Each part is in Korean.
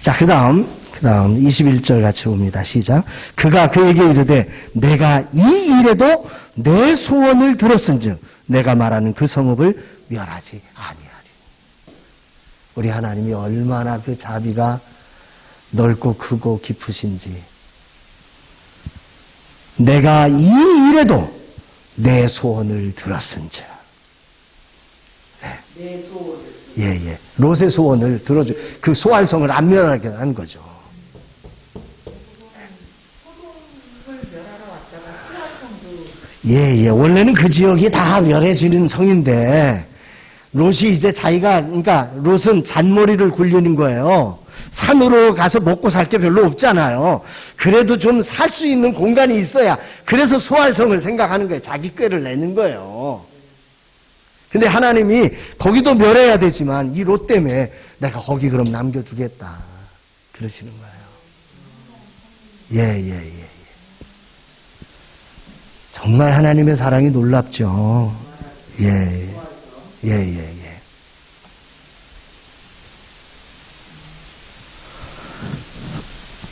자, 그 다음 21절 같이 봅니다. 시작. 그가 그에게 이르되 내가 이 일에도 내 소원을 들었은즉 내가 말하는 그 성읍을 멸하지 아니하리. 우리 하나님이 얼마나 그 자비가 넓고 크고 깊으신지. 내가 이 일에도 내 소원을 들었은즉. 네. 내 소원을. 예. 롯의 소원을 들어줘. 그 소알성을 안 멸하게 한 거죠. 소돔을 멸하러 왔다가 수알성도. 예. 원래는 그 지역이 다 멸해지는 성인데, 롯이 이제 그러니까 롯은 잔머리를 굴리는 거예요. 산으로 가서 먹고 살 게 별로 없잖아요. 그래도 좀 살 수 있는 공간이 있어야. 그래서 소알성을 생각하는 거예요. 자기 꾀를 내는 거예요. 근데 하나님이 거기도 멸해야 되지만 이 롯 때문에 내가 거기 그럼 남겨두겠다. 그러시는 거예요. 예. 정말 하나님의 사랑이 놀랍죠. 예.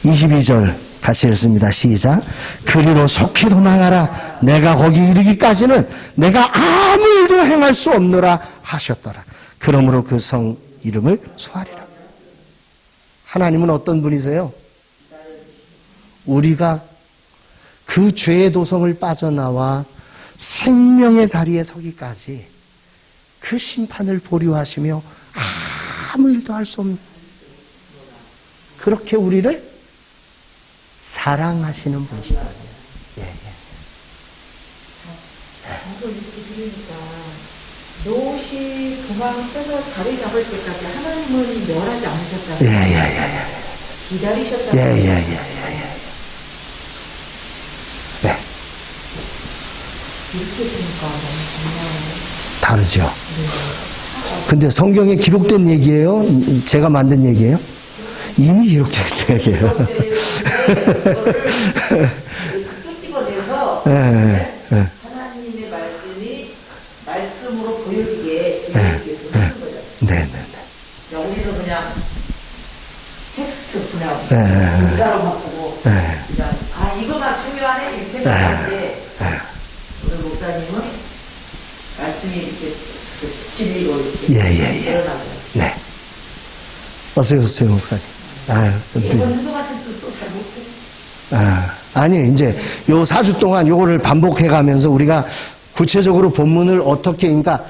22절 같이 읽습니다. 시작. 그리로 속히 도망하라. 내가 거기 이르기까지는 내가 아무 일도 행할 수 없노라 하셨더라. 그러므로 그 성 이름을 소알이라. 하나님은 어떤 분이세요? 우리가 그 죄의 도성을 빠져나와 생명의 자리에 서기까지 그 심판을 보류하시며 아무 일도 할 수 없는, 그렇게 우리를 사랑하시는 분이시다. 저도 이렇게 들으니까 롯이 도망쳐서 자리 잡을 때까지 하나님은 멸하지 않으셨잖아요. 기다리셨다고요. 네. 이렇게 보니까 너무 다르죠. 근데 성경에 기록된 얘기예요? 제가 만든 얘기예요? 이미 기록된 얘기예요. 끄집어내서 하나님의 말씀으로 보여지게 이렇게 하는 거죠. 네. 여기는 그냥 텍스트 그냥 문자로 바꾸고 그냥 이거가 중요하네 이렇게 생각하는데 오늘 목사님은 말씀이 이렇게 진리로 이렇게 드러나고요. 네. 어서 오세요, 목사님. 좀 이번 같은 또잘 못해. 아니, 이제 요 4주 동안 요거를 반복해 가면서 우리가 구체적으로 본문을 어떻게, 그러니까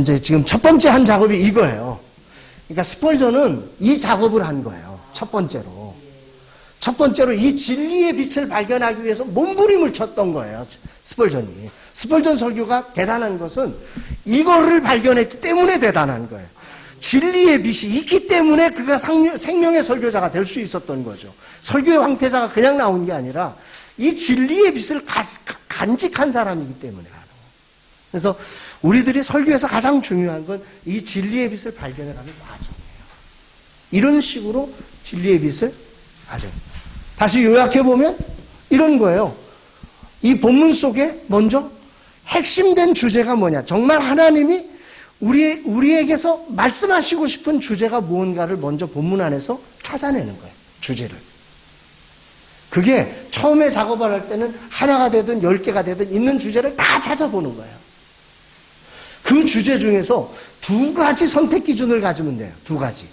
이제 지금 첫 번째 한 작업이 이거예요. 그러니까 스펄전은 이 작업을 한 거예요. 첫 번째로 이 진리의 빛을 발견하기 위해서 몸부림을 쳤던 거예요. 스펄전이. 스펄전 설교가 대단한 것은 이거를 발견했기 때문에 대단한 거예요. 진리의 빛이 있기 때문에 그가 생명의 설교자가 될 수 있었던 거죠. 설교의 황태자가 그냥 나온 게 아니라 이 진리의 빛을 간직한 사람이기 때문에. 그래서 우리들이 설교에서 가장 중요한 건 이 진리의 빛을 발견해가는 과정이에요. 이런 식으로 진리의 빛을 다시 요약해보면 이런 거예요. 이 본문 속에 먼저 핵심된 주제가 뭐냐. 정말 하나님이 우리에게서 말씀하시고 싶은 주제가 무언가를 먼저 본문 안에서 찾아내는 거예요. 주제를. 그게 처음에 작업을 할 때는 하나가 되든 10개가 되든 있는 주제를 다 찾아보는 거예요. 그 주제 중에서 2가지 선택 기준을 가지면 돼요. 2가지.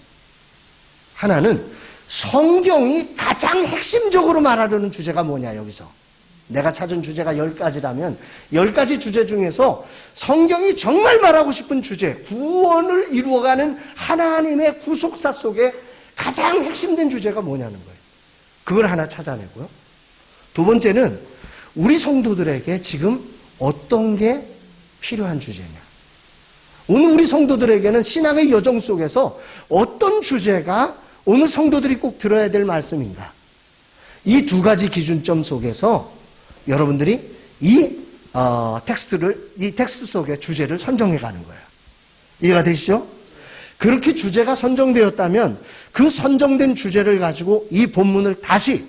하나는 성경이 가장 핵심적으로 말하려는 주제가 뭐냐, 여기서. 내가 찾은 주제가 10가지라면 10가지 주제 중에서 성경이 정말 말하고 싶은 주제, 구원을 이루어가는 하나님의 구속사 속에 가장 핵심된 주제가 뭐냐는 거예요. 그걸 하나 찾아내고요. 2번째는 우리 성도들에게 지금 어떤 게 필요한 주제냐. 오늘 우리 성도들에게는 신앙의 여정 속에서 어떤 주제가 오늘 성도들이 꼭 들어야 될 말씀인가. 이 2가지 기준점 속에서 여러분들이 이 텍스트 속의 주제를 선정해 가는 거예요. 이해가 되시죠? 그렇게 주제가 선정되었다면 그 선정된 주제를 가지고 이 본문을 다시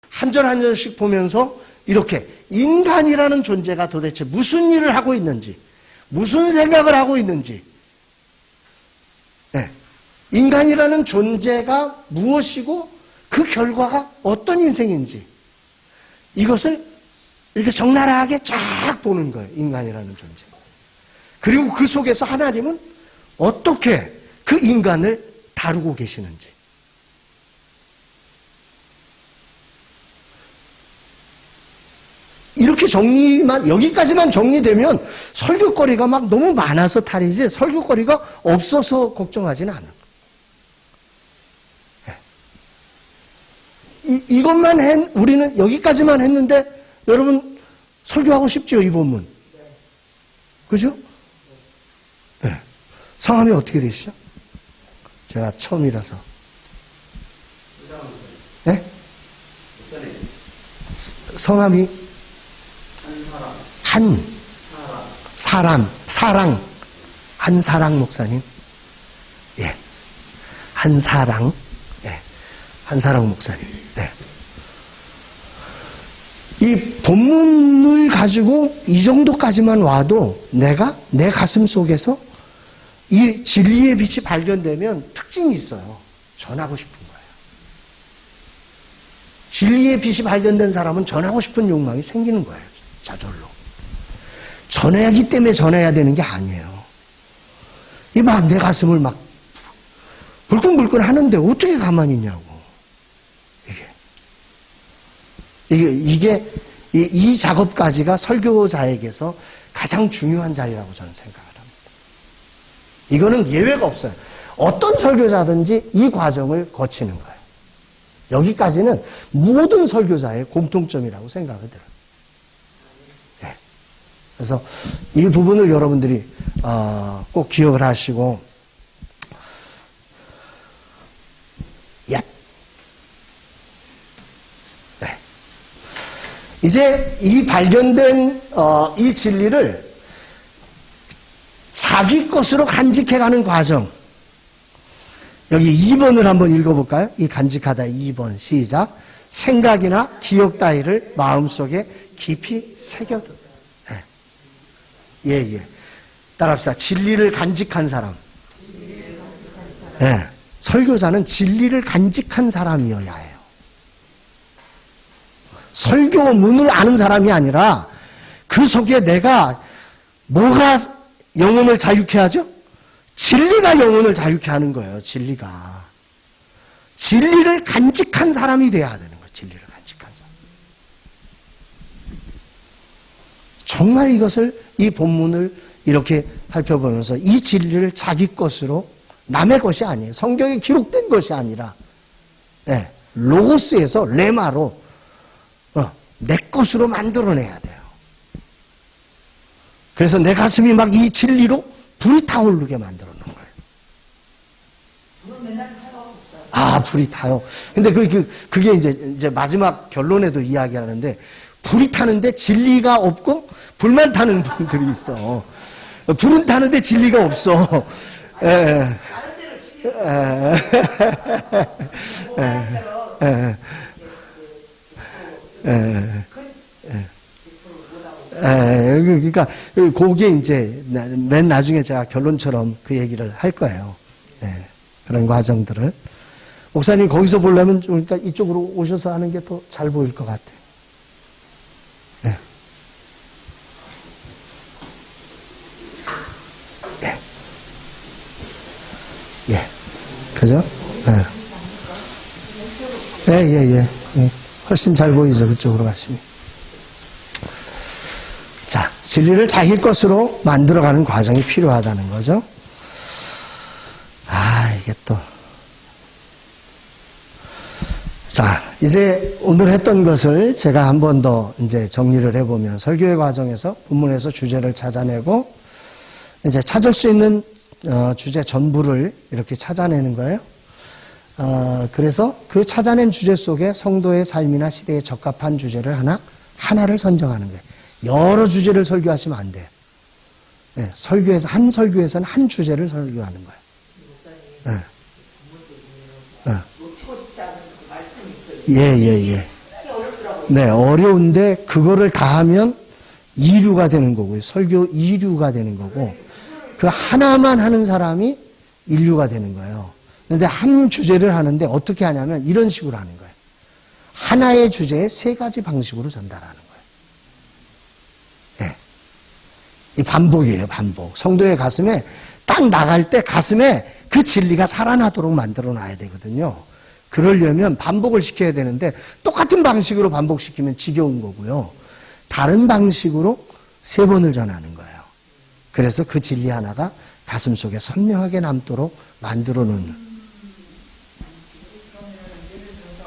한 절 한 절씩 보면서 이렇게 인간이라는 존재가 도대체 무슨 일을 하고 있는지, 무슨 생각을 하고 있는지, 인간이라는 존재가 무엇이고 그 결과가 어떤 인생인지 이것을 이렇게 적나라하게 쫙 보는 거예요. 인간이라는 존재. 그리고 그 속에서 하나님은 어떻게 그 인간을 다루고 계시는지. 이렇게 여기까지만 정리되면 설교거리가 막 너무 많아서 탈이지 설교거리가 없어서 걱정하지는 않아요. 이것만 우리는 여기까지만 했는데 여러분 설교하고 싶죠, 이 본문. 그죠? 네. 성함이 어떻게 되시죠? 제가 처음이라서. 네? 성함이 한사랑 목사님. 예. 한사랑 목사님. 네. 이 본문을 가지고 이 정도까지만 와도 내가 내 가슴 속에서 이 진리의 빛이 발견되면 특징이 있어요. 전하고 싶은 거예요. 진리의 빛이 발견된 사람은 전하고 싶은 욕망이 생기는 거예요. 저절로. 전해야기 때문에 전해야 되는 게 아니에요. 이 막 내 가슴을 막 불끈불끈 하는데 어떻게 가만히 있냐고. 이게 이 작업까지가 설교자에게서 가장 중요한 자리라고 저는 생각을 합니다. 이거는 예외가 없어요. 어떤 설교자든지 이 과정을 거치는 거예요. 여기까지는 모든 설교자의 공통점이라고 생각이 들어요. 네. 그래서 이 부분을 여러분들이 꼭 기억을 하시고, 이제 이 발견된 이 진리를 자기 것으로 간직해가는 과정. 여기 2번을 한번 읽어볼까요? 이 간직하다 2번 시작. 생각이나 기억 따위를 마음속에 깊이 새겨둔. 예. 따라합시다. 진리를 간직한 사람. 예. 설교자는 진리를 간직한 사람이어야 해요. 설교문을 아는 사람이 아니라 그 속에 내가 뭐가 영혼을 자유케 하죠? 진리가 영혼을 자유케 하는 거예요. 진리가. 진리를 간직한 사람이 돼야 되는 거예요. 진리를 간직한 사람. 정말 이 본문을 이렇게 살펴보면서 이 진리를 자기 것으로 남의 것이 아니에요. 성경에 기록된 것이 아니라 로고스에서 레마로 내 것으로 만들어내야 돼요. 그래서 내 가슴이 막 이 진리로 불이 타오르게 만들어 놓은 거예요. 불은 맨날 타요. 불이 타요. 근데 그게 이제 마지막 결론에도 이야기하는데, 불이 타는데 진리가 없고 불만 타는 분들이 있어. 불은 타는데 진리가 없어. 다른 데를 그러니까 그게 이제 맨 나중에 제가 결론처럼 그 얘기를 할 거예요. 그런 과정들을. 목사님 거기서 보려면 그러니까 이쪽으로 오셔서 하는 게 더 잘 보일 것 같아요. 그죠? 예. 훨씬 잘 보이죠? 그쪽으로 가시면. 자, 진리를 자기 것으로 만들어가는 과정이 필요하다는 거죠. 이게 또. 자, 이제 오늘 했던 것을 제가 한 번 더 이제 정리를 해보면, 설교의 과정에서 본문에서 주제를 찾아내고, 이제 찾을 수 있는 주제 전부를 이렇게 찾아내는 거예요. 그래서 그 찾아낸 주제 속에 성도의 삶이나 시대에 적합한 주제를 하나를 선정하는 거예요. 여러 주제를 설교하시면 안 돼요. 한 설교에서는 한 주제를 설교하는 거예요. 놓치고 싶지 않은 그 말씀이 있어요. 예. 어렵더라고요. 네, 어려운데 그거를 다 하면 이류가 되는 거고요. 설교 이류가 되는 거고, 그 하나만 하는 사람이 인류가 되는 거예요. 그런데 한 주제를 하는데 어떻게 하냐면 이런 식으로 하는 거예요. 하나의 주제에 세 가지 방식으로 전달하는 거예요. 예. 이 반복이에요, 반복. 성도의 가슴에 딱 나갈 때 가슴에 그 진리가 살아나도록 만들어 놔야 되거든요. 그러려면 반복을 시켜야 되는데 똑같은 방식으로 반복시키면 지겨운 거고요. 다른 방식으로 3번을 전하는 거예요. 그래서 그 진리 하나가 가슴 속에 선명하게 남도록 만들어 놓는.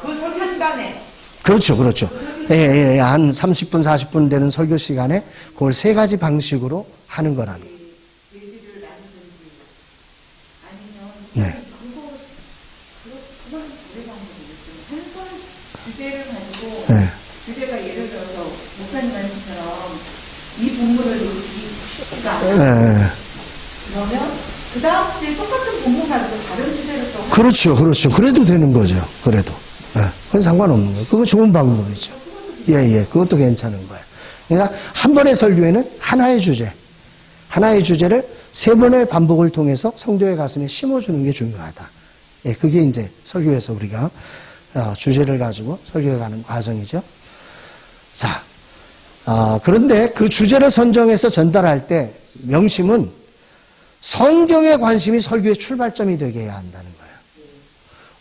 그 설교 시간에. 그렇죠, 그렇죠. 예, 한 30분, 40분 되는 설교 시간에 그걸 3가지 방식으로 하는 거라는 거예요. 예지를 나누든지 아니면 네. 그건 두개 방법이 있어요. 한선 주제를 가지고 네. 주제가 예를 들어서 목사님 말씀처럼 이 본문을 놓치기 쉽지가 않아요. 예. 그러면 그 다음 주에 똑같은 본문 가지고 다른 주제를 또 그렇죠, 그렇죠. 그래도 되는 거죠. 그래도. 예. 그건 상관없는 거예요. 그거 좋은 방법이죠. 예. 그것도 괜찮은 거예요. 그러니까 한 번의 설교에는 하나의 주제, 하나의 주제를 3번의 반복을 통해서 성도의 가슴에 심어주는 게 중요하다. 예, 그게 이제 설교에서 우리가 주제를 가지고 설교해가는 과정이죠. 자, 그런데 그 주제를 선정해서 전달할 때 명심은 성경의 관심이 설교의 출발점이 되게 해야 한다는 거예요.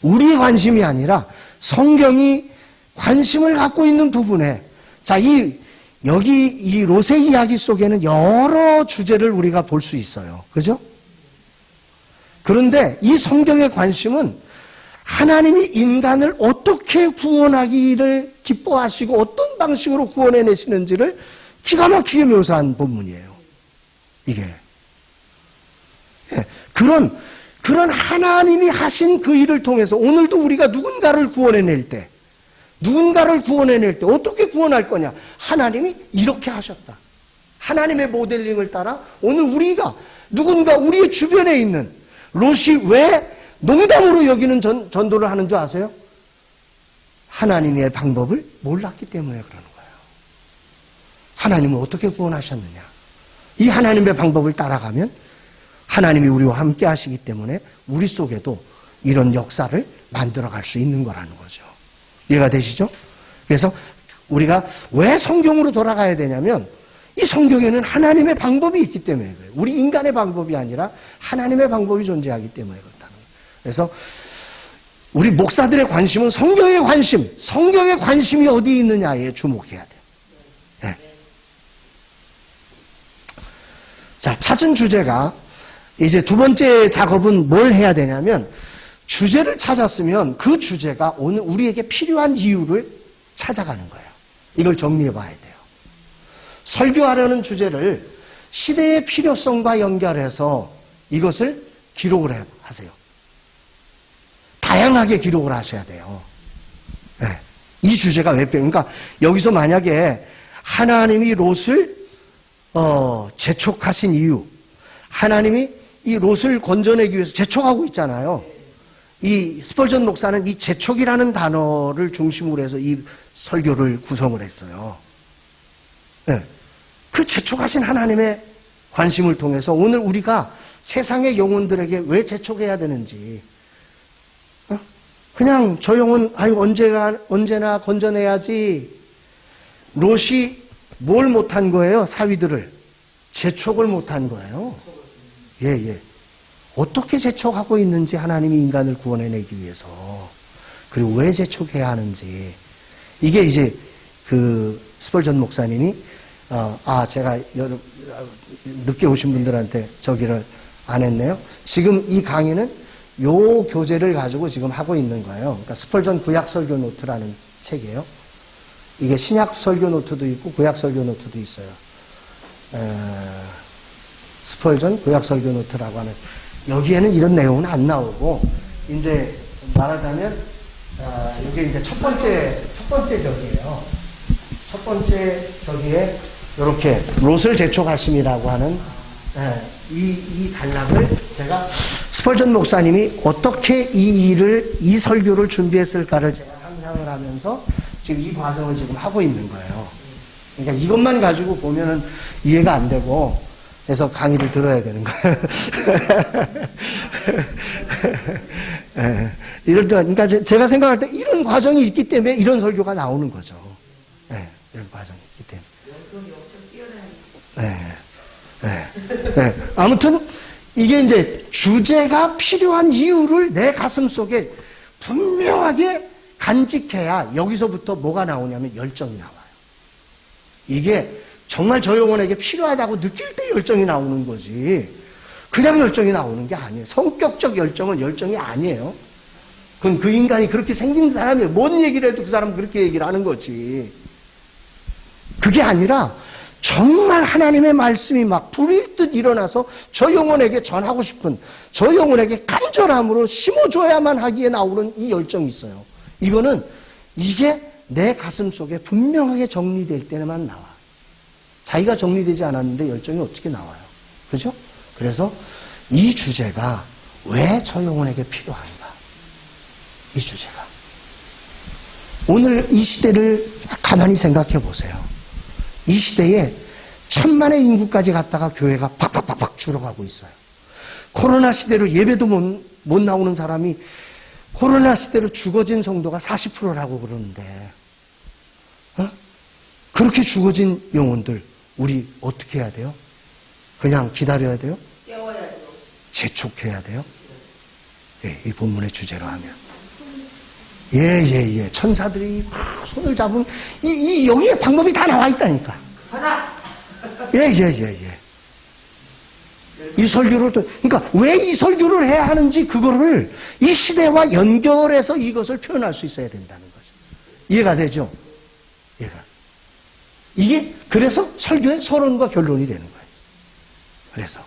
우리의 관심이 아니라 성경이 관심을 갖고 있는 부분에, 자, 여기 이 롯의 이야기 속에는 여러 주제를 우리가 볼 수 있어요. 그죠? 그런데 이 성경의 관심은 하나님이 인간을 어떻게 구원하기를 기뻐하시고 어떤 방식으로 구원해내시는지를 기가 막히게 묘사한 본문이에요. 이게. 예, 그런 하나님이 하신 그 일을 통해서 오늘도 우리가 누군가를 구원해낼 때 어떻게 구원할 거냐? 하나님이 이렇게 하셨다. 하나님의 모델링을 따라 오늘 우리가 누군가 우리의 주변에 있는 롯이 왜 농담으로 여기는 전도를 하는 줄 아세요? 하나님의 방법을 몰랐기 때문에 그러는 거예요. 하나님은 어떻게 구원하셨느냐? 이 하나님의 방법을 따라가면 하나님이 우리와 함께 하시기 때문에 우리 속에도 이런 역사를 만들어갈 수 있는 거라는 거죠. 이해가 되시죠? 그래서 우리가 왜 성경으로 돌아가야 되냐면 이 성경에는 하나님의 방법이 있기 때문에 그래요. 우리 인간의 방법이 아니라 하나님의 방법이 존재하기 때문에 그렇다는 거예요. 그래서 우리 목사들의 관심은 성경의 관심이 어디 있느냐에 주목해야 돼요. 네. 자, 찾은 주제가 이제 두 번째 작업은 뭘 해야 되냐면 주제를 찾았으면 그 주제가 오늘 우리에게 필요한 이유를 찾아가는 거예요. 이걸 정리해 봐야 돼요. 설교하려는 주제를 시대의 필요성과 연결해서 이것을 기록을 하세요. 다양하게 기록을 하셔야 돼요. 네. 이 주제가 왜 필요해요? 그러니까 여기서 만약에 하나님이 롯을 재촉하신 이유, 하나님이 이 롯을 건져내기 위해서 재촉하고 있잖아요. 이 스펄전 목사는 이 재촉이라는 단어를 중심으로 해서 이 설교를 구성을 했어요. 네. 그 재촉하신 하나님의 관심을 통해서 오늘 우리가 세상의 영혼들에게 왜 재촉해야 되는지, 그냥 저 영혼 언제나 건져내야지. 롯이 뭘 못한 거예요? 사위들을 재촉을 못한 거예요. 예. 어떻게 재촉하고 있는지 하나님이 인간을 구원해내기 위해서, 그리고 왜 재촉해야 하는지, 이게 이제 그 스펄전 목사님이 제가 늦게 오신 분들한테 저기를 안 했네요. 지금 이 강의는 요 교재를 가지고 지금 하고 있는 거예요. 그러니까 스펄전 구약 설교 노트라는 책이에요. 이게 신약 설교 노트도 있고 구약 설교 노트도 있어요. 스펄전 구약 설교 노트라고 하는, 여기에는 이런 내용은 안 나오고, 이제 말하자면 이게 이제 첫 번째 적이에요. 첫 번째 적이에 이렇게 롯을 재촉하심이라고 하는 이 단락을 제가 스펄전 목사님이 어떻게 이 설교를 준비했을까를 제가 상상을 하면서 지금 이 과정을 지금 하고 있는 거예요. 그러니까 이것만 가지고 보면은 이해가 안 되고, 그래서 강의를 들어야 되는 거예요. 예, 이럴 때, 그러니까 제가 생각할 때 이런 과정이 있기 때문에 이런 설교가 나오는 거죠. 예, 이런 과정이 있기 때문에. 예, 예. 아무튼 이게 이제 주제가 필요한 이유를 내 가슴 속에 분명하게 간직해야 여기서부터 뭐가 나오냐면 열정이 나와요. 이게 정말 저 영혼에게 필요하다고 느낄 때 열정이 나오는 거지. 그냥 열정이 나오는 게 아니에요. 성격적 열정은 열정이 아니에요. 그건 그 인간이 그렇게 생긴 사람이에요. 뭔 얘기를 해도 그 사람은 그렇게 얘기를 하는 거지. 그게 아니라 정말 하나님의 말씀이 막 불일 듯 일어나서 저 영혼에게 전하고 싶은, 저 영혼에게 간절함으로 심어줘야만 하기에 나오는 이 열정이 있어요. 이거는 이게 내 가슴 속에 분명하게 정리될 때만 나와. 자기가 정리되지 않았는데 열정이 어떻게 나와요? 그죠? 그래서 이 주제가 왜 저 영혼에게 필요한가? 이 주제가. 오늘 이 시대를 가만히 생각해 보세요. 이 시대에 1000만의 인구까지 갔다가 교회가 팍팍팍팍 줄어가고 있어요. 코로나 시대로 예배도 못 나오는 사람이 코로나 시대로 죽어진 성도가 40%라고 그러는데, 그렇게 죽어진 영혼들 우리 어떻게 해야 돼요? 그냥 기다려야 돼요? 깨워야죠. 재촉해야 돼요? 예, 이 본문의 주제로 하면. 예. 천사들이 막 손을 잡으면, 여기에 방법이 다 나와 있다니까. 하나. 예. 이 설교를 또, 그러니까 왜 이 설교를 해야 하는지 그거를 이 시대와 연결해서 이것을 표현할 수 있어야 된다는 거죠. 이해가 되죠? 이게 그래서 설교의 서론과 결론이 되는 거예요. 그래서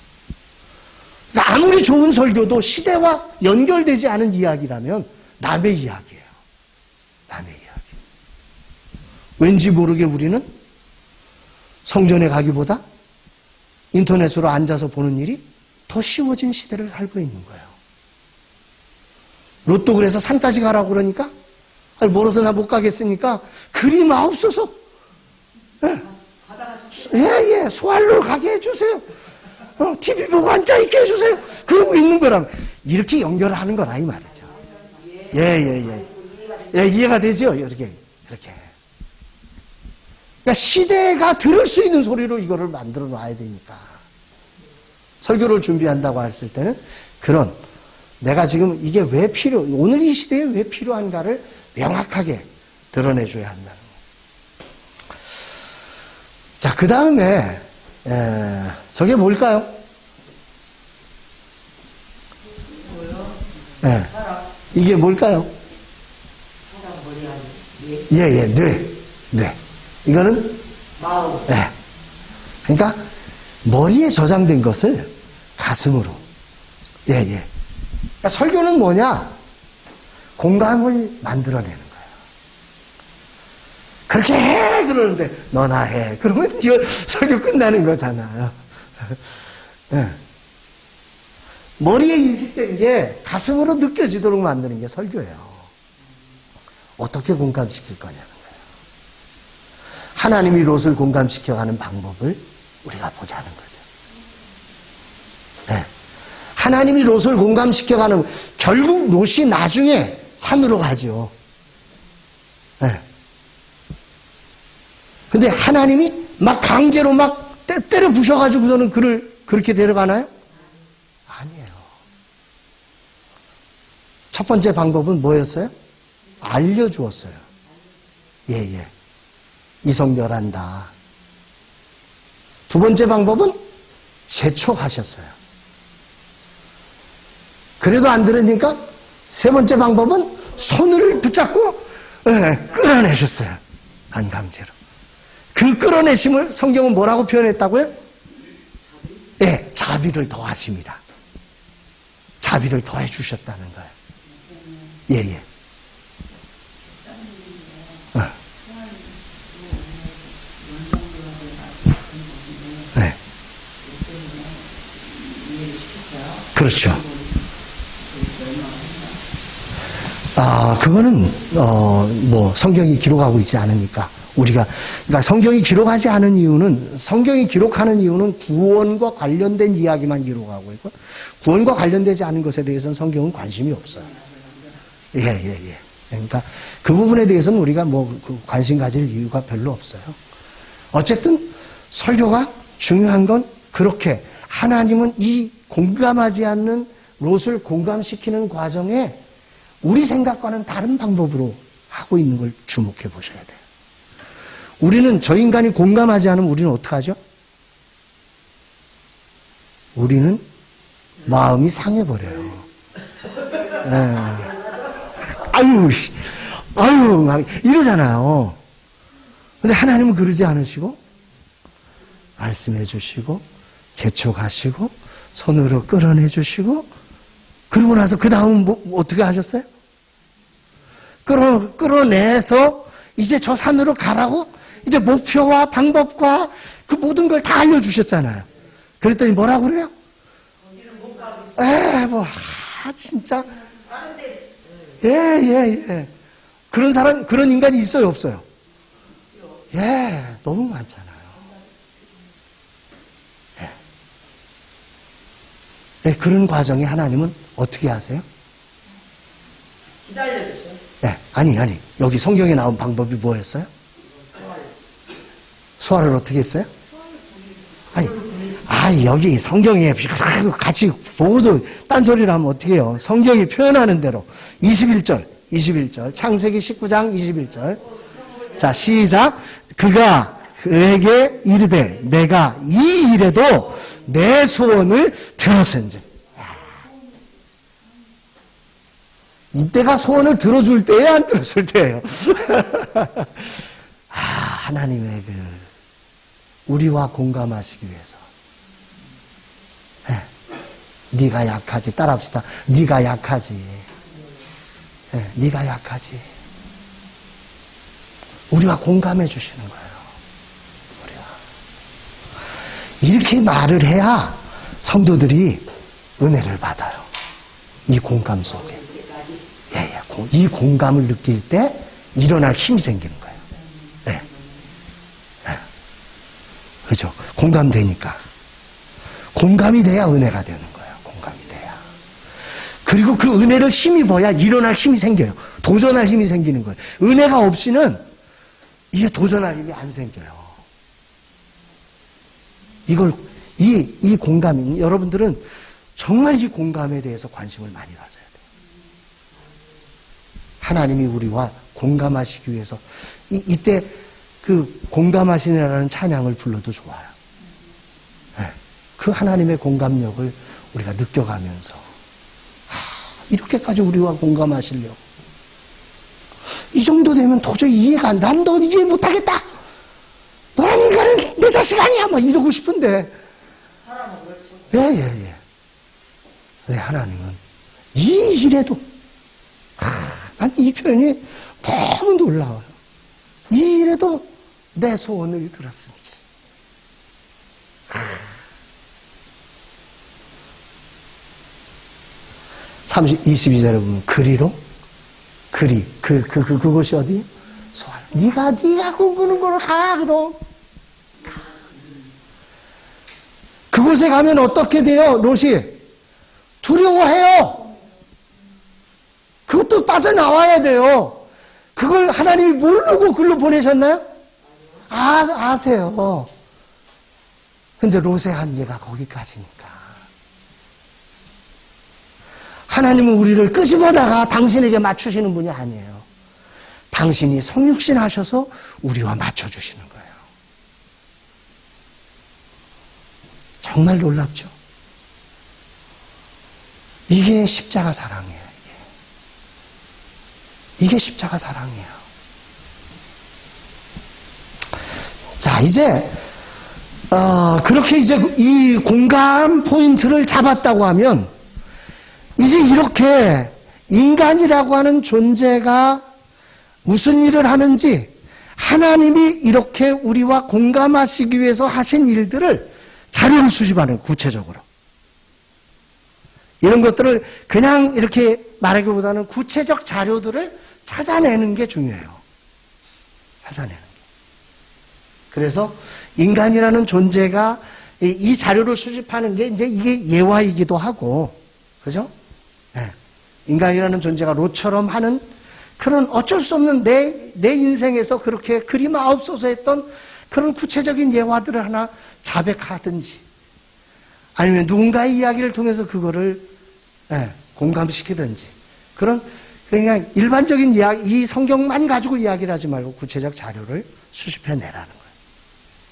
그러니까 아무리 좋은 설교도 시대와 연결되지 않은 이야기라면 남의 이야기예요. 남의 이야기. 왠지 모르게 우리는 성전에 가기보다 인터넷으로 앉아서 보는 일이 더 쉬워진 시대를 살고 있는 거예요. 로또 그래서 산까지 가라고 그러니까 멀어서 나 못 가겠으니까 그리 마옵소서. 예, 소알로 가게 해주세요. TV 보고 앉아있게 해주세요. 그러고 있는 거라면 이렇게 연결하는 거라 이 말이죠. 예, 이해가 되죠? 이렇게. 그러니까 시대가 들을 수 있는 소리로 이거를 만들어 놔야 되니까. 설교를 준비한다고 했을 때는 그런, 내가 지금 이게 왜 오늘 이 시대에 왜 필요한가를 명확하게 드러내줘야 한다는 거예요. 자, 그 다음에, 저게 뭘까요? 이게 뭘까요? 뇌. 이거는? 마음. 그러니까, 머리에 저장된 것을 가슴으로. 그러니까 설교는 뭐냐? 공감을 만들어내는 거예요. 그렇게 해! 그러는데, 너나 해. 그러면 이거 설교 끝나는 거잖아요. 머리에 인식된 게 가슴으로 느껴지도록 만드는 게 설교예요. 어떻게 공감시킬 거냐는 거예요. 하나님이 롯을 공감시켜가는 방법을 우리가 보자는 거죠. 하나님이 롯을 공감시켜가는, 결국 롯이 나중에 산으로 가죠. 근데 하나님이 막 강제로 막 때려 부셔가지고서는 그를 그렇게 데려가나요? 아니에요. 첫 번째 방법은 뭐였어요? 알려주었어요. 이성멸한다. 두 번째 방법은 재촉하셨어요. 그래도 안 들으니까 세 번째 방법은 손을 붙잡고 끌어내셨어요. 반강제로. 그 끌어내심을 성경은 뭐라고 표현했다고요? 자비를 더하심이라. 자비를 더해 주셨다는 거예요. 그렇죠. 그거는, 성경이 기록하고 있지 않으니까 그러니까 성경이 기록하지 않은 이유는, 성경이 기록하는 이유는 구원과 관련된 이야기만 기록하고 있고, 구원과 관련되지 않은 것에 대해서는 성경은 관심이 없어요. 예. 그러니까 그 부분에 대해서는 우리가 관심 가질 이유가 별로 없어요. 어쨌든 설교가 중요한 건 그렇게 하나님은 이 공감하지 않는 롯을 공감시키는 과정에 우리 생각과는 다른 방법으로 하고 있는 걸 주목해 보셔야 돼요. 우리는, 저 인간이 공감하지 않으면 우리는 어떡하죠? 우리는 마음이 상해버려요. 예. 아유, 이러잖아요. 근데 하나님은 그러지 않으시고, 말씀해 주시고, 재촉하시고, 손으로 끌어내 주시고, 그러고 나서 그 다음은 어떻게 하셨어요? 끌어내서 이제 저 산으로 가라고 이제 목표와 방법과 그 모든 걸 다 알려주셨잖아요. 그랬더니 뭐라고 그래요? 진짜. 예. 그런 사람, 그런 인간이 있어요, 없어요? 예, 너무 많잖아요. 예, 그런 과정에 하나님은 어떻게 하세요? 기다려주세요. 예, 아니. 여기 성경에 나온 방법이 뭐였어요? 소화를 어떻게 했어요? 여기 성경에 같이 보고도 딴소리를 하면 어떻게 해요? 성경이 표현하는 대로 21절 창세기 19장 21절. 자, 시작. 그가 그에게 이르되 내가 이 일에도 내 소원을 들었은지. 이때가 소원을 들어줄 때예요, 안 들었을 때예요? 하나님의 우리와 공감하시기 위해서. 네가 약하지. 따라합시다. 네가 약하지. 네가 약하지. 우리와 공감해 주시는 거예요. 이렇게 말을 해야 성도들이 은혜를 받아요. 이 공감 속에. 이 공감을 느낄 때 일어날 힘이 생기는 거예요. 그죠? 공감되니까. 공감이 돼야 은혜가 되는 거예요. 공감이 돼야. 그리고 그 은혜를 힘입어야 일어날 힘이 생겨요. 도전할 힘이 생기는 거예요. 은혜가 없이는 이게 도전할 힘이 안 생겨요. 이 공감, 여러분들은 정말 이 공감에 대해서 관심을 많이 가져야 돼요. 하나님이 우리와 공감하시기 위해서, 이때 그 공감하시느라는 찬양을 불러도 좋아요. 그 하나님의 공감력을 우리가 느껴가면서, 이렇게까지 우리와 공감하시려고. 이 정도 되면 도저히 이해가 안 돼. 난 너 이해 못하겠다. 너란 인간은 내 자식 아니야. 막 이러고 싶은데. 예. 네, 하나님은 이 일에도, 난 이 표현이 너무 놀라워요. 이 일에도 내 소원을 들었은지. 22절에 보면 그것이 어디? 소알. 네가 꿈꾸는 거로 가, 그럼. 그곳에 가면 어떻게 돼요, 롯이? 두려워해요. 그것도 빠져나와야 돼요. 그걸 하나님이 모르고 글로 보내셨나요? 아세요. 근데 롯의 한계가 거기까지니까. 하나님은 우리를 끄집어다가 당신에게 맞추시는 분이 아니에요. 당신이 성육신 하셔서 우리와 맞춰주시는 거예요. 정말 놀랍죠? 이게 십자가 사랑이에요. 이게 십자가 사랑이에요. 자, 이제 그렇게 이제 이 공감 포인트를 잡았다고 하면 이제 이렇게 인간이라고 하는 존재가 무슨 일을 하는지, 하나님이 이렇게 우리와 공감하시기 위해서 하신 일들을 자료를 수집하는, 구체적으로. 이런 것들을 그냥 이렇게 말하기보다는 구체적 자료들을 찾아내는 게 중요해요. 찾아내는 게. 그래서 인간이라는 존재가 이 자료를 수집하는 게 이제 이게 예화이기도 하고, 그죠? 네. 인간이라는 존재가 로처럼 하는 그런 어쩔 수 없는 내 인생에서 그렇게 그리 마옵소서 했던 그런 구체적인 예화들을 하나 자백하든지, 아니면 누군가의 이야기를 통해서 그거를 공감시키든지, 그런 그냥 일반적인 이야기, 이 성경만 가지고 이야기를 하지 말고 구체적 자료를 수집해 내라는 거예요.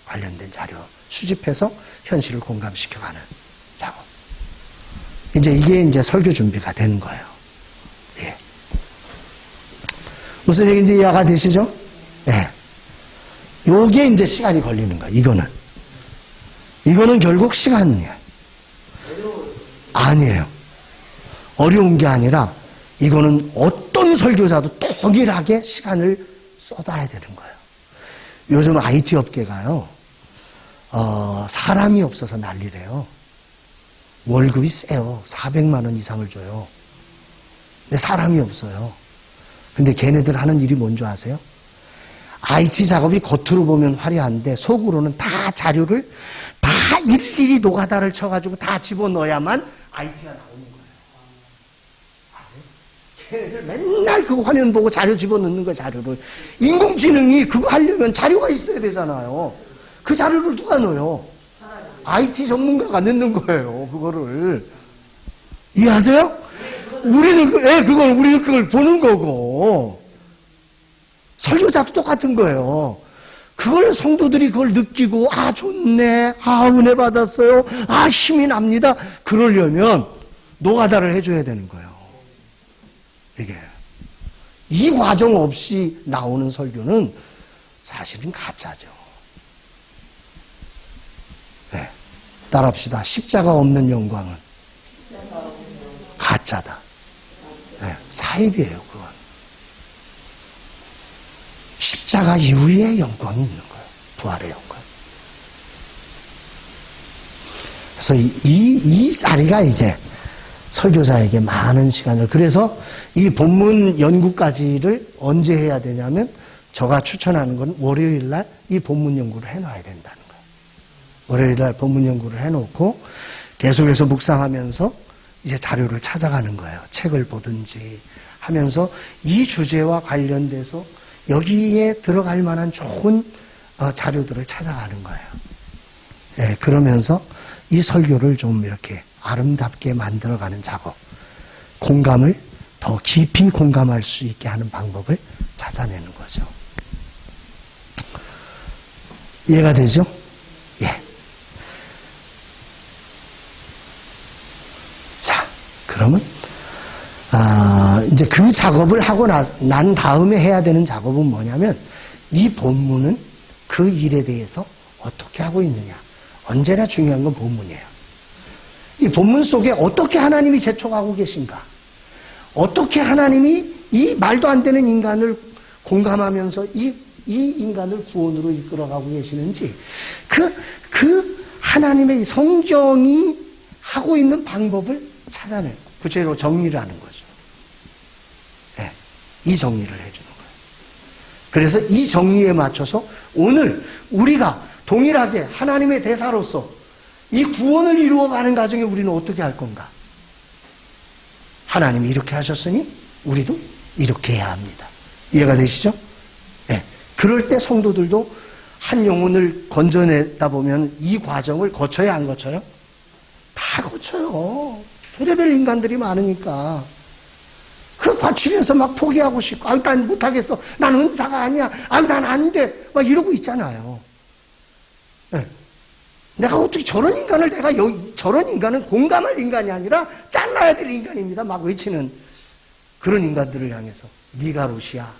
관련된 자료 수집해서 현실을 공감시켜가는 작업. 이제 이게 이제 설교 준비가 되는 거예요. 예. 무슨 얘기인지 이해가 되시죠? 예. 요게 이제 시간이 걸리는 거예요. 이거는 결국 시간이에요. 아니에요. 어려운 게 아니라 이거는 어떤 설교자도 동일하게 시간을 쏟아야 되는 거예요. 요즘 IT 업계가요, 사람이 없어서 난리래요. 월급이 세요. 400만 원 이상을 줘요. 근데 사람이 없어요. 근데 걔네들 하는 일이 뭔지 아세요? IT 작업이 겉으로 보면 화려한데 속으로는 다 자료를 다 일일이 노가다를 쳐가지고 다 집어넣어야만 IT가 나오는 거예요. 아세요? 걔네들 맨날 그거 화면 보고 자료 집어넣는 거예요, 자료를. 인공지능이 그거 하려면 자료가 있어야 되잖아요. 그 자료를 누가 넣어요? IT 전문가가 넣는 거예요, 그거를. 이해하세요? 우리는 그걸 보는 거고, 설교자도 똑같은 거예요. 그걸 성도들이 그걸 느끼고, 아, 좋네, 아, 은혜 받았어요, 아, 힘이 납니다. 그러려면 노가다를 해줘야 되는 거예요. 이게. 이 과정 없이 나오는 설교는 사실은 가짜죠. 네. 따라합시다. 십자가 없는 영광은 가짜다. 네. 사입이에요, 그건. 십자가 이후에 영광이 있는 거예요. 부활의 영광. 그래서 이 자리가 이제 설교자에게 많은 시간을, 그래서 이 본문 연구까지를 언제 해야 되냐면, 제가 추천하는 건 월요일 날 이 본문 연구를 해놔야 된다는 거예요. 월요일 날 본문 연구를 해놓고 계속해서 묵상하면서 이제 자료를 찾아가는 거예요. 책을 보든지 하면서 이 주제와 관련돼서 여기에 들어갈 만한 좋은 자료들을 찾아가는 거예요. 예, 그러면서 이 설교를 좀 이렇게 아름답게 만들어가는 작업, 공감을 더 깊이 공감할 수 있게 하는 방법을 찾아내는 거죠. 이해가 되죠? 예. 자, 그러면 이제 그 작업을 하고 난 다음에 해야 되는 작업은 뭐냐면, 이 본문은 그 일에 대해서 어떻게 하고 있느냐. 언제나 중요한 건 본문이에요. 이 본문 속에 어떻게 하나님이 재촉하고 계신가, 어떻게 하나님이 이 말도 안 되는 인간을 공감하면서 이 인간을 구원으로 이끌어가고 계시는지, 그 하나님의 성경이 하고 있는 방법을 찾아내고 구체적으로 정리를 하는 거죠. 네, 이 정리를 해주는 거예요. 그래서 이 정리에 맞춰서 오늘 우리가 동일하게 하나님의 대사로서 이 구원을 이루어가는 과정에 우리는 어떻게 할 건가? 하나님이 이렇게 하셨으니 우리도 이렇게 해야 합니다. 이해가 되시죠? 네. 그럴 때 성도들도 한 영혼을 건져내다 보면 이 과정을 거쳐야 안 거쳐요? 다 거쳐요. 별의별 인간들이 많으니까. 그 거치면서 막 포기하고 싶고, 아, 난 못하겠어. 난 은사가 아니야. 아, 난 안 돼. 막 이러고 있잖아요. 네. 내가 어떻게 저런 인간을 저런 인간은 공감할 인간이 아니라 잘라야 될 인간입니다. 막 외치는 그런 인간들을 향해서 네가 롯이야.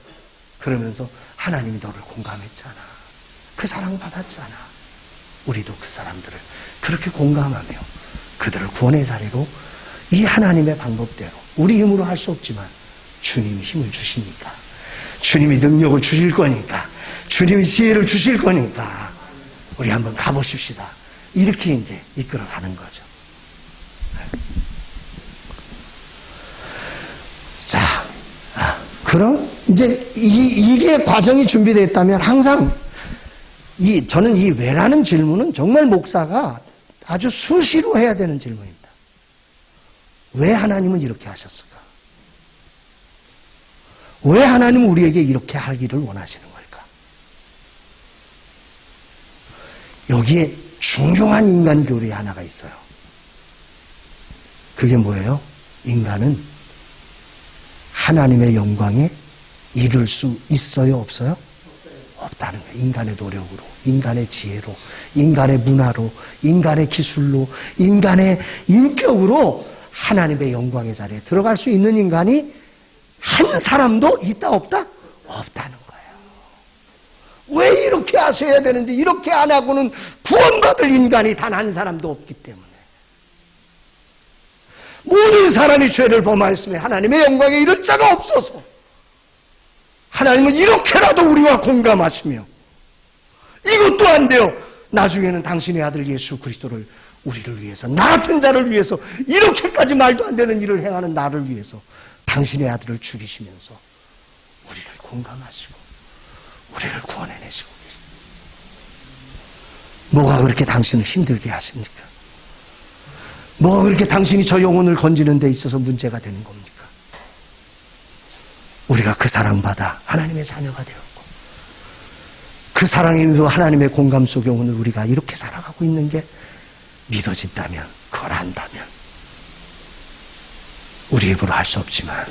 그러면서 하나님이 너를 공감했잖아. 그 사랑 받았잖아. 우리도 그 사람들을 그렇게 공감하며 그들을 구원의 자리로 이 하나님의 방법대로 우리 힘으로 할 수 없지만 주님이 힘을 주시니까, 주님이 능력을 주실 거니까, 주님이 지혜를 주실 거니까 우리 한번 가보십시다. 이렇게 이제 이끌어가는 거죠. 자, 그럼 이제 이게 과정이 준비되어 있다면 항상 저는 이 왜라는 질문은 정말 목사가 아주 수시로 해야 되는 질문입니다. 왜 하나님은 이렇게 하셨을까? 왜 하나님은 우리에게 이렇게 하기를 원하시는 걸까? 여기에 중요한 인간 교리 하나가 있어요. 그게 뭐예요? 인간은 하나님의 영광에 이룰 수 있어요? 없어요? 없다는 거예요. 인간의 노력으로, 인간의 지혜로, 인간의 문화로, 인간의 기술로, 인간의 인격으로 하나님의 영광의 자리에 들어갈 수 있는 인간이 한 사람도 있다 없다? 없다는 거예요. 왜 이렇게 하셔야 되는지, 이렇게 안 하고는 구원받을 인간이 단 한 사람도 없기 때문에. 모든 사람이 죄를 범하였으면 하나님의 영광에 이를 자가 없어서 하나님은 이렇게라도 우리와 공감하시며 이것도 안 돼요. 나중에는 당신의 아들 예수 그리스도를 우리를 위해서, 나 같은 자를 위해서, 이렇게까지 말도 안 되는 일을 행하는 나를 위해서 당신의 아들을 죽이시면서 우리를 공감하시고 우리를 구원해내시고 계십니다. 뭐가 그렇게 당신을 힘들게 하십니까? 뭐가 그렇게 당신이 저 영혼을 건지는 데 있어서 문제가 되는 겁니까? 우리가 그 사랑받아 하나님의 자녀가 되었고 그 사랑에 있는 하나님의 공감 속에 오늘 우리가 이렇게 살아가고 있는 게 믿어진다면, 그걸 안다면 우리 입으로 할 수 없지만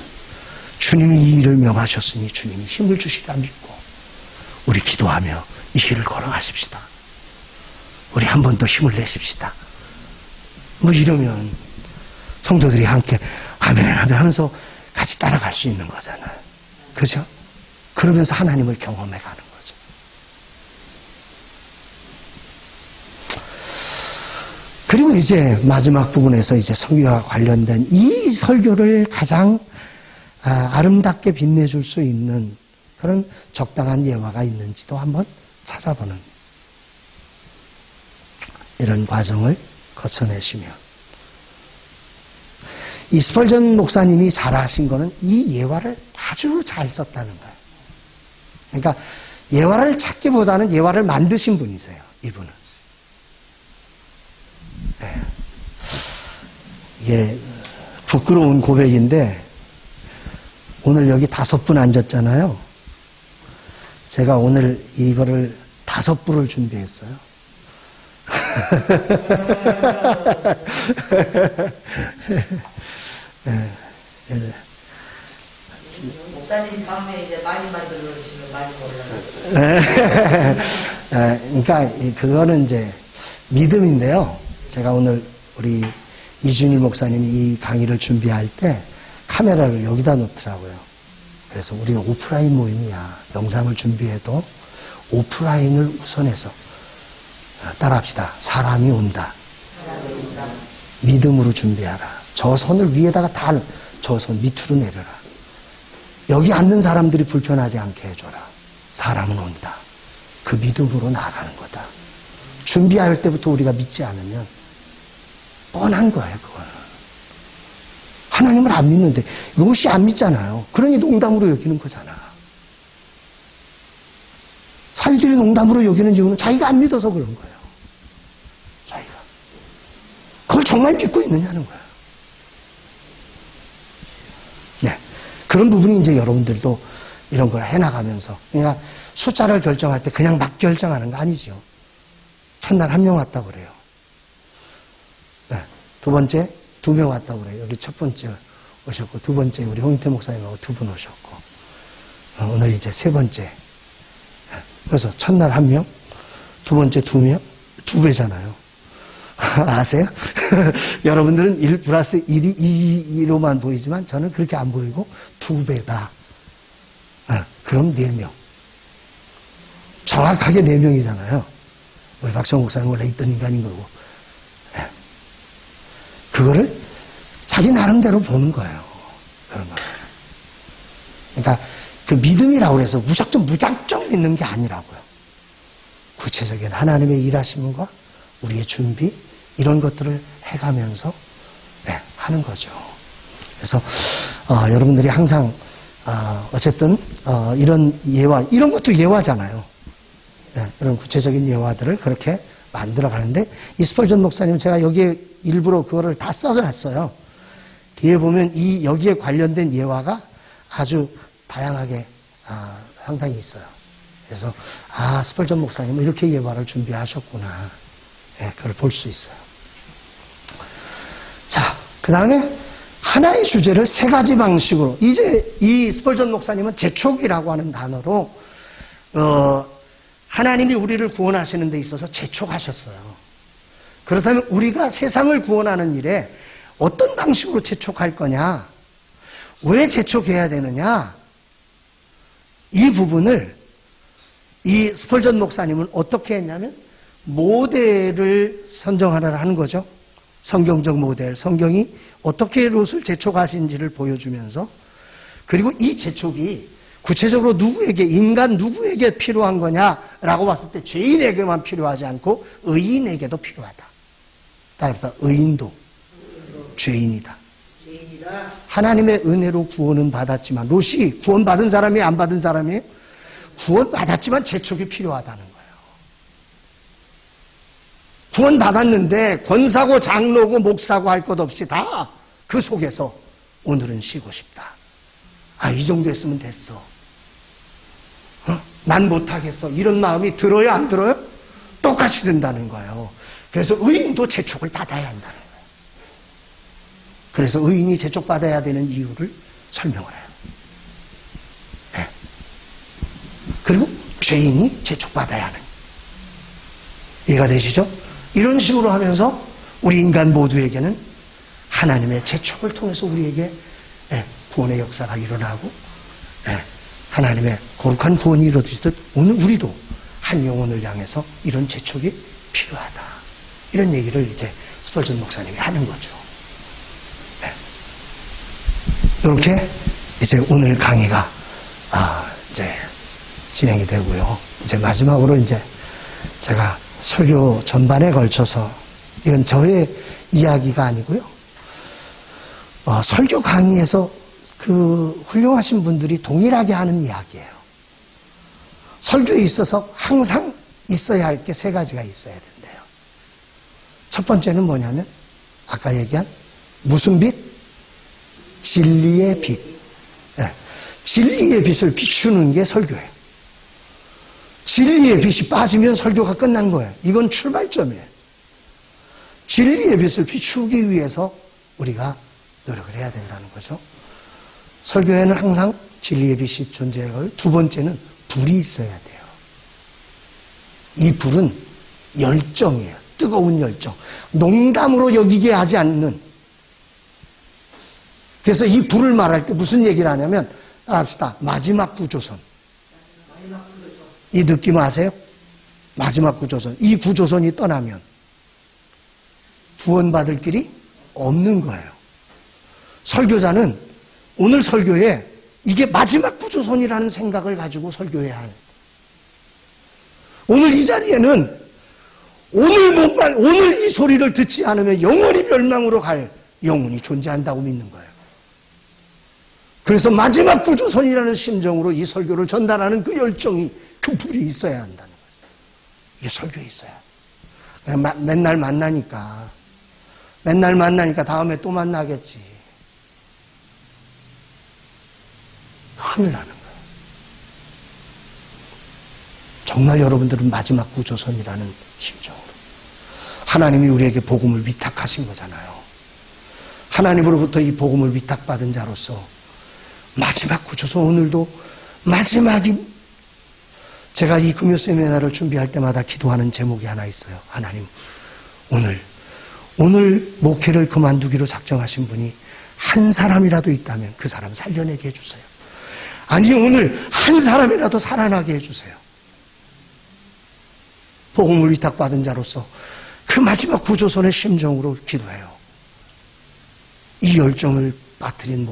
주님이 이 일을 명하셨으니 주님이 힘을 주시리라 믿고 우리 기도하며 이 길을 걸어가십시다. 우리 한 번 더 힘을 내십시다. 뭐 이러면 성도들이 함께 아멘 아멘 하면서 같이 따라갈 수 있는 거잖아요. 그죠? 그러면서 하나님을 경험해 가는 거죠. 그리고 이제 마지막 부분에서 이제 성경과 관련된 이 설교를 가장 아름답게 빛내줄 수 있는 그런 적당한 예화가 있는지도 한번 찾아보는 이런 과정을 거쳐내시면 이 스펄전 목사님이 잘하신 거는 이 예화를 아주 잘 썼다는 거예요. 그러니까 예화를 찾기보다는 예화를 만드신 분이세요. 이분은. 네. 이게 부끄러운 고백인데 오늘 여기 5분 앉았잖아요. 제가 오늘 이거를 5부를 준비했어요. 목사님 다음에 이제 많이 만들어 주시면 많이 올라가요. 그러니까 그거는 이제 믿음인데요. 제가 오늘 우리 이준일 목사님이 이 강의를 준비할 때 카메라를 여기다 놓더라고요. 그래서 우리는 오프라인 모임이야. 영상을 준비해도 오프라인을 우선해서 따라합시다. 사람이 온다. 믿음으로 준비하라. 저 손을 위에다가 다 저 손 밑으로 내려라. 여기 앉는 사람들이 불편하지 않게 해줘라. 사람은 온다. 그 믿음으로 나아가는 거다. 준비할 때부터 우리가 믿지 않으면 뻔한 거예요. 그거는. 하나님을 안 믿는데 롯이 안 믿잖아요. 그러니 농담으로 여기는 거잖아. 사위들이 농담으로 여기는 이유는 자기가 안 믿어서 그런 거예요. 자기가. 그걸 정말 믿고 있느냐는 거예요. 네. 그런 부분이 이제 여러분들도 이런 걸 해나가면서. 그러니까 숫자를 결정할 때 그냥 막 결정하는 거 아니죠. 첫날 1명 왔다고 그래요. 네. 두 번째 2명 왔다고 그래요. 여기 첫 번째 오셨고, 두 번째 우리 홍인태 목사님하고 2분 오셨고, 오늘 이제 3번째. 그래서 첫날 1명, 두 번째 2명, 2배잖아요. 아세요? 여러분들은 1 플러스 1이 2로만 보이지만 저는 그렇게 안 보이고 2배다. 그럼 4명. 정확하게 4명이잖아요. 우리 박정 목사님 원래 있던 인간인 거고. 그거를 자기 나름대로 보는 거예요. 그런 거. 그러니까 그 믿음이라고 해서 무작정 믿는 게 아니라고요. 구체적인 하나님의 일하심과 우리의 준비 이런 것들을 해가면서 하는 거죠. 그래서 여러분들이 항상 어쨌든 이런 예화, 이런 것도 예화잖아요. 이런 구체적인 예화들을 그렇게 만들어 가는데, 이 스펄전 목사님은 제가 여기에 일부러 그거를 다 써놨어요. 뒤에 보면 이 여기에 관련된 예화가 아주 다양하게 상당히 있어요. 그래서 스펄전 목사님은 이렇게 예화를 준비하셨구나, 그걸 볼 수 있어요. 자, 그 다음에 하나의 주제를 세 가지 방식으로, 이제 이 스펄전 목사님은 재촉이라고 하는 단어로 하나님이 우리를 구원하시는 데 있어서 재촉하셨어요. 그렇다면 우리가 세상을 구원하는 일에 어떤 방식으로 재촉할 거냐, 왜 재촉해야 되느냐, 이 부분을 이 스펄전 목사님은 어떻게 했냐면 모델을 선정하라 하는 거죠. 성경적 모델, 성경이 어떻게 롯을 재촉하신지를 보여주면서, 그리고 이 재촉이 구체적으로 누구에게, 인간 누구에게 필요한 거냐라고 봤을 때 죄인에게만 필요하지 않고 의인에게도 필요하다. 따라서 의인도 죄인이다. 하나님의 은혜로 구원은 받았지만, 롯이 구원받은 사람이 안 받은 사람이 구원받았지만 재촉이 필요하다는 거예요. 구원받았는데 권사고 장로고 목사고 할 것 없이 다 그 속에서 오늘은 쉬고 싶다. 이 정도 했으면 됐어. 난 못하겠어. 이런 마음이 들어요, 안 들어요? 똑같이 든다는 거예요. 그래서 의인도 재촉을 받아야 한다는 거예요. 그래서 의인이 재촉받아야 되는 이유를 설명을 해요. 네. 그리고 죄인이 재촉받아야 하는. 이해가 되시죠? 이런 식으로 하면서 우리 인간 모두에게는 하나님의 재촉을 통해서 우리에게 구원의 역사가 일어나고 하나님의 거룩한 구원이 이루어지듯 오늘 우리도 한 영혼을 향해서 이런 재촉이 필요하다. 이런 얘기를 이제 스펄전 목사님이 하는 거죠. 이렇게 이제 오늘 강의가 이제 진행이 되고요. 이제 마지막으로 이제 제가 설교 전반에 걸쳐서, 이건 저의 이야기가 아니고요. 설교 강의에서 그 훌륭하신 분들이 동일하게 하는 이야기예요. 설교에 있어서 항상 있어야 할 게 세 가지가 있어야 된대요. 첫 번째는 뭐냐면 아까 얘기한 무슨 빛? 진리의 빛. 진리의 빛을 비추는 게 설교예요. 진리의 빛이 빠지면 설교가 끝난 거예요. 이건 출발점이에요. 진리의 빛을 비추기 위해서 우리가 노력을 해야 된다는 거죠. 설교에는 항상 진리의 빛이 존재하고요. 두 번째는 불이 있어야 돼요. 이 불은 열정이에요. 뜨거운 열정. 농담으로 여기게 하지 않는. 그래서 이 불을 말할 때 무슨 얘기를 하냐면, 따라합시다. 마지막 구조선. 이 느낌 아세요? 마지막 구조선. 이 구조선이 떠나면 구원받을 길이 없는 거예요. 설교자는 오늘 설교에 이게 마지막 구조선이라는 생각을 가지고 설교해야 하는. 오늘 이 자리에는 오늘 이 소리를 듣지 않으면 영원히 멸망으로 갈 영혼이 존재한다고 믿는 거예요. 그래서 마지막 구조선이라는 심정으로 이 설교를 전달하는 그 열정이, 그 불이 있어야 한다는 거죠. 이게 설교에 있어야. 맨날 만나니까 다음에 또 만나겠지. 큰일 나는 거예요. 정말 여러분들은 마지막 구조선이라는 심정으로 하나님이 우리에게 복음을 위탁하신 거잖아요. 하나님으로부터 이 복음을 위탁받은 자로서 마지막 구조선, 오늘도 마지막인, 제가 이 금요 세미나를 준비할 때마다 기도하는 제목이 하나 있어요. 하나님, 오늘 목회를 그만두기로 작정하신 분이 한 사람이라도 있다면 그 사람 살려내게 해주세요. 아니, 오늘 한 사람이라도 살아나게 해주세요. 복음을 위탁받은 자로서 그 마지막 구조선의 심정으로 기도해요. 이 열정을 빠뜨린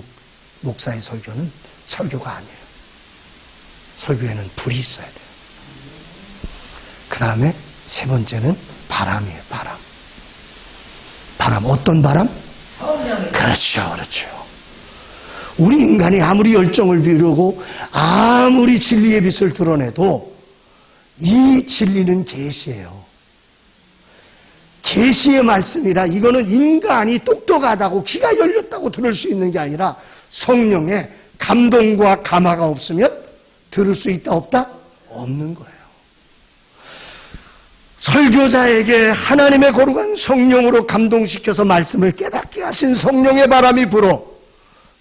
목사의 설교는 설교가 아니에요. 설교에는 불이 있어야 돼요. 그 다음에 세 번째는 바람이에요. 바람. 어떤 바람? 그렇죠. 우리 인간이 아무리 열정을 비우고 아무리 진리의 빛을 드러내도 이 진리는 계시예요. 계시의 말씀이라 이거는 인간이 똑똑하다고 귀가 열렸다고 들을 수 있는 게 아니라 성령의 감동과 감화가 없으면 들을 수 있다 없다? 없는 거예요. 설교자에게 하나님의 거룩한 성령으로 감동시켜서 말씀을 깨닫게 하신 성령의 바람이 불어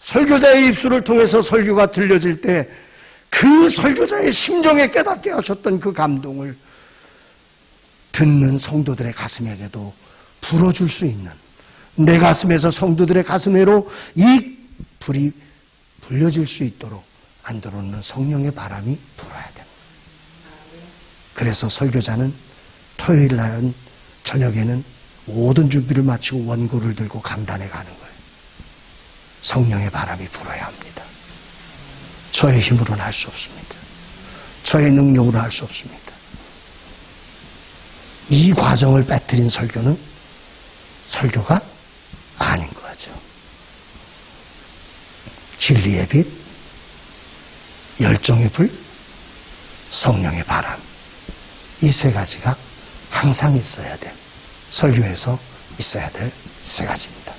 설교자의 입술을 통해서 설교가 들려질 때 그 설교자의 심정에 깨닫게 하셨던 그 감동을 듣는 성도들의 가슴에게도 불어줄 수 있는, 내 가슴에서 성도들의 가슴으로 이 불이 불려질 수 있도록 안 들어오는 성령의 바람이 불어야 됩니다. 그래서 설교자는 토요일 날은 저녁에는 모든 준비를 마치고 원고를 들고 강단에 가는 거예요. 성령의 바람이 불어야 합니다. 저의 힘으로는 할 수 없습니다. 저의 능력으로 할 수 없습니다. 이 과정을 빼뜨린 설교는 설교가 아닌 거죠. 진리의 빛, 열정의 불, 성령의 바람, 이 세 가지가 항상 있어야 돼. 설교에서 있어야 될 세 가지입니다.